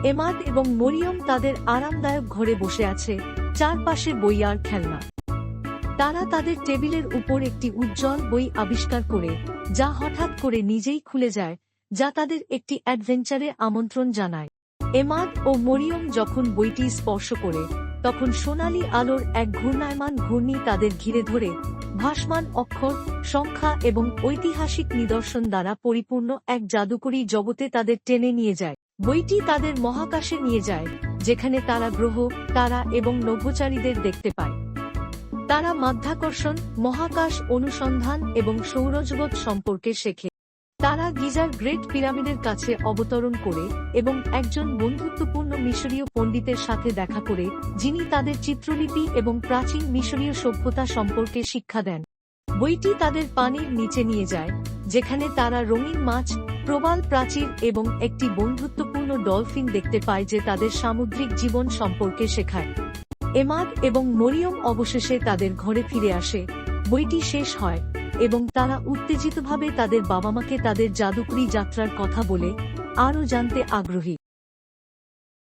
Emad এবং মরিয়ম তাদের আরামদায়ক ঘরে বসে আছে, চারপাশে বই আর খেলনা। তারা তাদের টেবিলের উপর একটি উজ্জ্বল বই আবিষ্কার করে, যা হঠাৎ করে নিজেই খুলে যায়, যা তাদের একটি অ্যাডভেঞ্চারে আমন্ত্রণ জানায়। এমাদ ও মরিয়ম যখন বইটি স্পর্শ করে, তখন সোনালী আলোর এক ঘূর্ণায়মান ঘূর্ণি তাদের ঘিরে ধরে, ভাসমান অক্ষর, সংখ্যা এবং ঐতিহাসিক নিদর্শন দ্বারা পরিপূর্ণ এক জাদুকরী জগতে তাদের টেনে নিয়ে যায়। বইটি তাদের মহাকাশে নিয়ে যায়, যেখানে তারা গ্রহ, তারা এবং নভোচারীদের দেখতে পায়। তারা মাধ্যাকর্ষণ, মহাকাশ অনুসন্ধান এবং সৌরজগৎ সম্পর্কে শেখে। তারা গিজার গ্রেট পিরামিডের কাছে অবতরণ করে এবং একজন বন্ধুত্বপূর্ণ মিশরীয় পণ্ডিতের সাথে দেখা করে, যিনি তাদের চিত্রলিপি এবং প্রাচীন মিশরীয় সভ্যতা সম্পর্কে শিক্ষা দেন। বইটি তাদের পানির নিচে নিয়ে যায়, যেখানে তারা রঙিন মাছ, প্রবাল প্রাচীর এবং একটি বন্ধুত্বপূর্ণ ডলফিন দেখতে পায় যে তাদের সামুদ্রিক জীবন সম্পর্কে শেখায়। এমাদ এবং মরিয়ম অবশেষে তাদের ঘরে ফিরে আসে, বইটি শেষ হয়, এবং তারা উত্তেজিতভাবে তাদের বাবা-মাকে তাদের জাদুকরী যাত্রার কথা বলে, আরও জানতে আগ্রহী।